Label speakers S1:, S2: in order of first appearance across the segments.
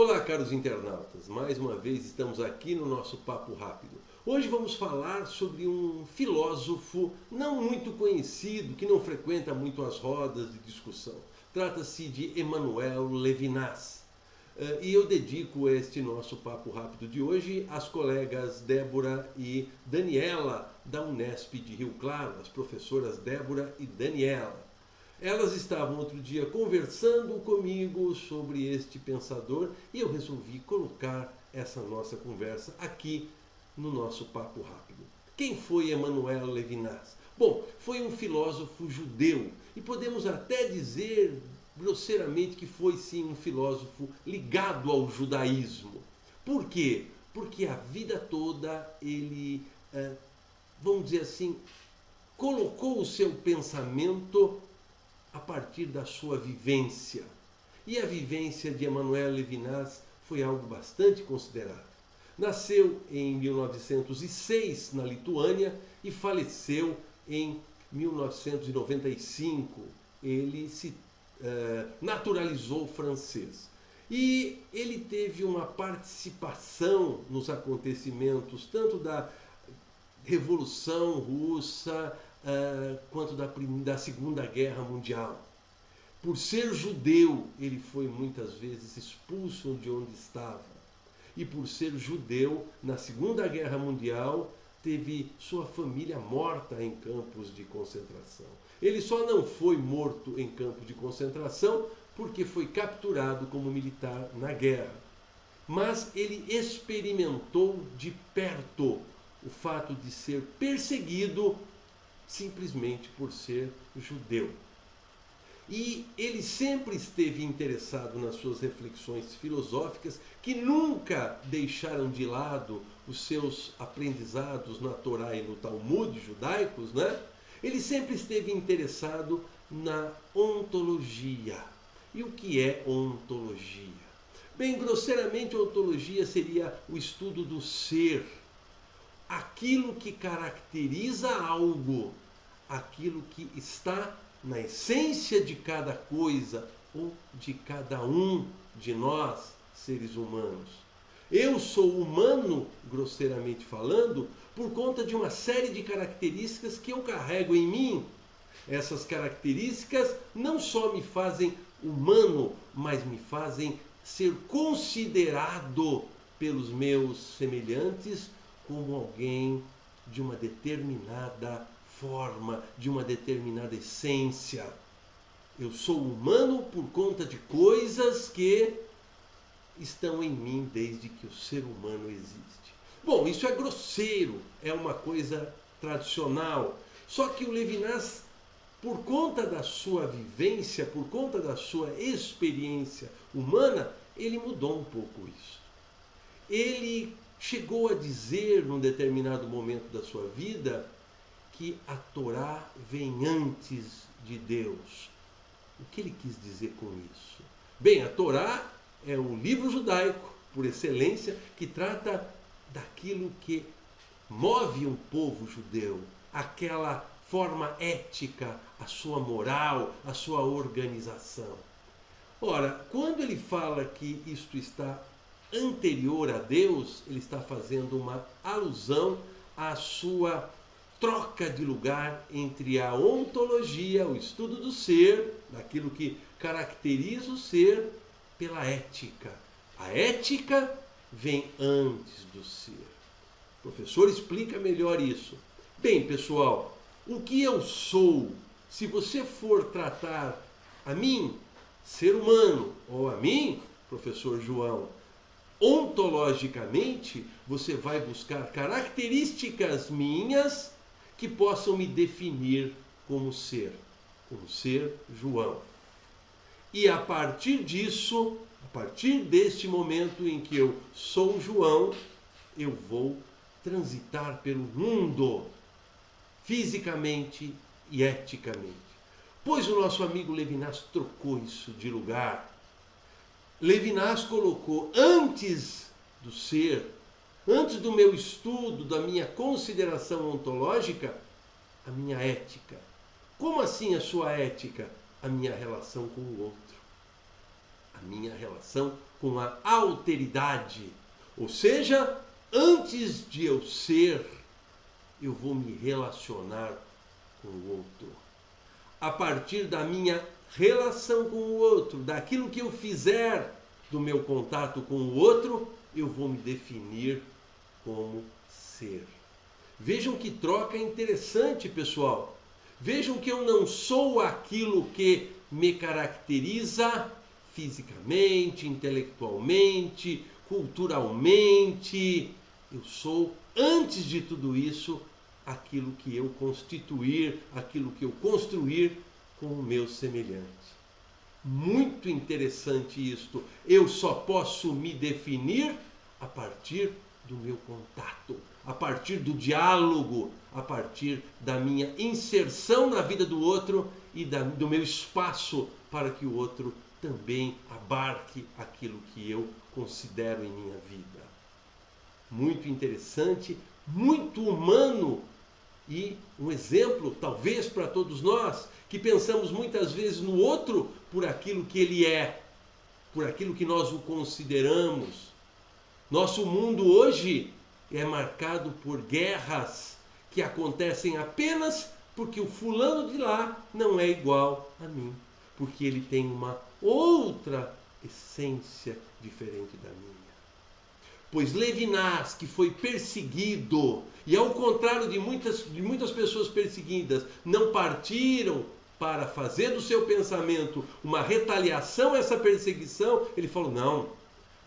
S1: Olá, caros internautas, mais uma vez estamos aqui no nosso Papo Rápido. Hoje vamos falar sobre um filósofo não muito conhecido, que não frequenta muito as rodas de discussão. Trata-se de Emmanuel Levinas. E eu dedico este nosso Papo Rápido de hoje às colegas Débora e Daniela, da Unesp de Rio Claro, as professoras Débora e Daniela. Elas estavam outro dia conversando comigo sobre este pensador e eu resolvi colocar essa nossa conversa aqui no nosso Papo Rápido. Quem foi Emmanuel Levinas? Bom, foi um filósofo judeu e podemos até dizer grosseiramente que foi sim um filósofo ligado ao judaísmo. Por quê? Porque a vida toda ele, vamos dizer assim, colocou o seu pensamento a partir da sua vivência. E a vivência de Emmanuel Levinas foi algo bastante considerável. Nasceu em 1906 na Lituânia e faleceu em 1995. Ele se naturalizou francês. E ele teve uma participação nos acontecimentos tanto da Revolução Russa quanto da Segunda Guerra Mundial. Por ser judeu, ele foi muitas vezes expulso de onde estava. E por ser judeu, na Segunda Guerra Mundial, teve sua família morta em campos de concentração. Ele só não foi morto em campo de concentração porque foi capturado como militar na guerra. Mas ele experimentou de perto o fato de ser perseguido simplesmente por ser judeu. E ele sempre esteve interessado nas suas reflexões filosóficas, que nunca deixaram de lado os seus aprendizados na Torá e no Talmud judaicos, né? Ele sempre esteve interessado na ontologia. E o que é ontologia? Bem, grosseiramente, ontologia seria o estudo do ser, aquilo que caracteriza algo, aquilo que está na essência de cada coisa ou de cada um de nós, seres humanos. Eu sou humano, grosseiramente falando, por conta de uma série de características que eu carrego em mim. Essas características não só me fazem humano, mas me fazem ser considerado pelos meus semelhantes como alguém de uma determinada forma, de uma determinada essência. Eu sou humano por conta de coisas que estão em mim desde que o ser humano existe. Bom, isso é grosseiro, é uma coisa tradicional. Só que o Levinas, por conta da sua vivência, por conta da sua experiência humana, ele mudou um pouco isso. Ele chegou a dizer, num determinado momento da sua vida, que a Torá vem antes de Deus. O que ele quis dizer com isso? Bem, a Torá é o livro judaico, por excelência, que trata daquilo que move um povo judeu, aquela forma ética, a sua moral, a sua organização. Ora, quando ele fala que isto está anterior a Deus, ele está fazendo uma alusão à sua troca de lugar entre a ontologia, o estudo do ser, daquilo que caracteriza o ser, pela ética. A ética vem antes do ser. O professor explica melhor isso. Bem, pessoal, o que eu sou, se você for tratar a mim, ser humano, ou a mim, professor João, ontologicamente, você vai buscar características minhas que possam me definir como ser João. E a partir disso, a partir deste momento em que eu sou João, eu vou transitar pelo mundo, fisicamente e eticamente. Pois o nosso amigo Levinas trocou isso de lugar. Levinas colocou antes do ser, antes do meu estudo, da minha consideração ontológica, a minha ética. Como assim a sua ética? A minha relação com o outro. a minha relação com a alteridade. Ou seja, antes de eu ser, eu vou me relacionar com o outro. A partir da minha relação com o outro, daquilo que eu fizer do meu contato com o outro, eu vou me definir como ser. Vejam que troca interessante, pessoal. Vejam que eu não sou aquilo que me caracteriza fisicamente, intelectualmente, culturalmente. Eu sou, antes de tudo isso, aquilo que eu constituir, aquilo que eu construir com o meu semelhante. Muito interessante isto. Eu só posso me definir a partir do meu contato, a partir do diálogo, a partir da minha inserção na vida do outro e do meu espaço para que o outro também abarque aquilo que eu considero em minha vida. Muito interessante, muito humano e um exemplo, talvez, para todos nós, que pensamos muitas vezes no outro por aquilo que ele é, por aquilo que nós o consideramos. Nosso mundo hoje é marcado por guerras que acontecem apenas porque o fulano de lá não é igual a mim, porque ele tem uma outra essência diferente da minha. Pois Levinas, que foi perseguido, e ao contrário de muitas pessoas perseguidas, não partiram para fazer do seu pensamento uma retaliação a essa perseguição, ele falou, não,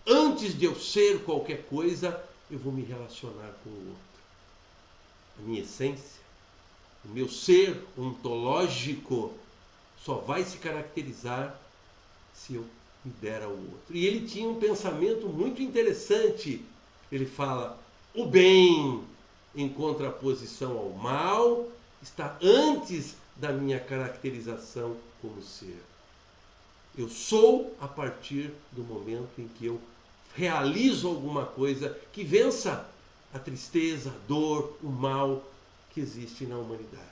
S1: antes de eu ser qualquer coisa, eu vou me relacionar com o outro. A minha essência, o meu ser ontológico só vai se caracterizar se eu me der ao outro. E ele tinha um pensamento muito interessante. Ele fala, o bem em contraposição ao mal está antes da minha caracterização como ser. Eu sou a partir do momento em que eu realizo alguma coisa que vença a tristeza, a dor, o mal que existe na humanidade.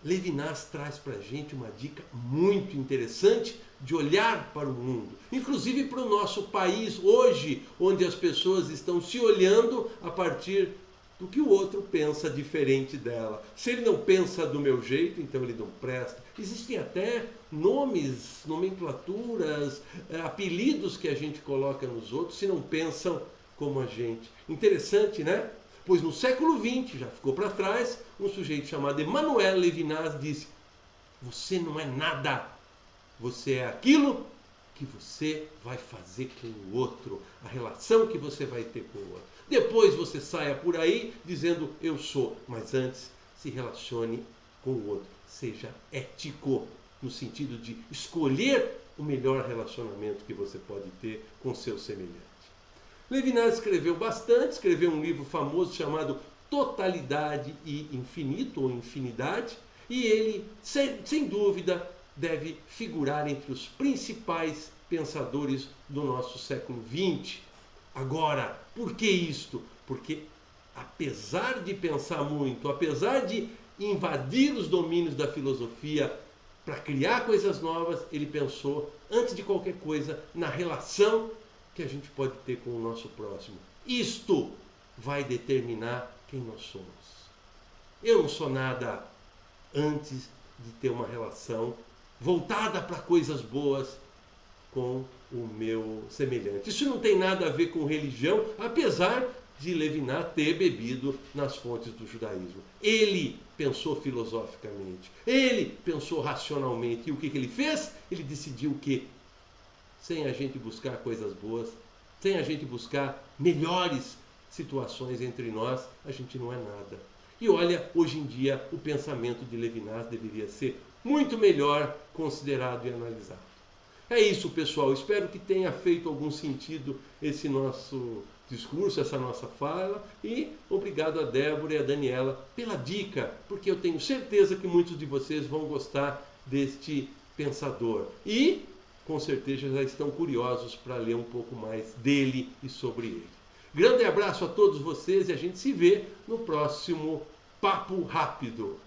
S1: Levinas traz para a gente uma dica muito interessante de olhar para o mundo, inclusive para o nosso país hoje, onde as pessoas estão se olhando a partir do que o outro pensa diferente dela. Se ele não pensa do meu jeito, então ele não presta. Existem até nomes, nomenclaturas, apelidos que a gente coloca nos outros se não pensam como a gente. Interessante, né? Pois no século XX, já ficou para trás, um sujeito chamado Emmanuel Levinas disse, você não é nada, você é aquilo que você vai fazer com o outro, a relação que você vai ter com o outro. Depois você saia por aí dizendo eu sou, mas antes se relacione com o outro. Seja ético, no sentido de escolher o melhor relacionamento que você pode ter com seu semelhante. Levinas escreveu bastante, escreveu um livro famoso chamado Totalidade e Infinito, ou Infinidade, e ele, sem dúvida, deve figurar entre os principais pensadores do nosso século XX. Agora, por que isto? Porque, apesar de pensar muito, apesar de invadir os domínios da filosofia para criar coisas novas, ele pensou, antes de qualquer coisa, na relação que a gente pode ter com o nosso próximo. Isto vai determinar quem nós somos. Eu não sou nada antes de ter uma relação voltada para coisas boas com o meu semelhante. Isso não tem nada a ver com religião, apesar de Levinas ter bebido nas fontes do judaísmo. Ele pensou filosoficamente, ele pensou racionalmente. E o que ele fez? Ele decidiu que, sem a gente buscar coisas boas, sem a gente buscar melhores situações entre nós, a gente não é nada. E olha, hoje em dia, o pensamento de Levinas deveria ser muito melhor considerado e analisado. É isso, pessoal. Espero que tenha feito algum sentido esse nosso discurso, essa nossa fala. E obrigado a Débora e a Daniela pela dica, porque eu tenho certeza que muitos de vocês vão gostar deste pensador. E, com certeza, já estão curiosos para ler um pouco mais dele e sobre ele. Grande abraço a todos vocês e a gente se vê no próximo Papo Rápido.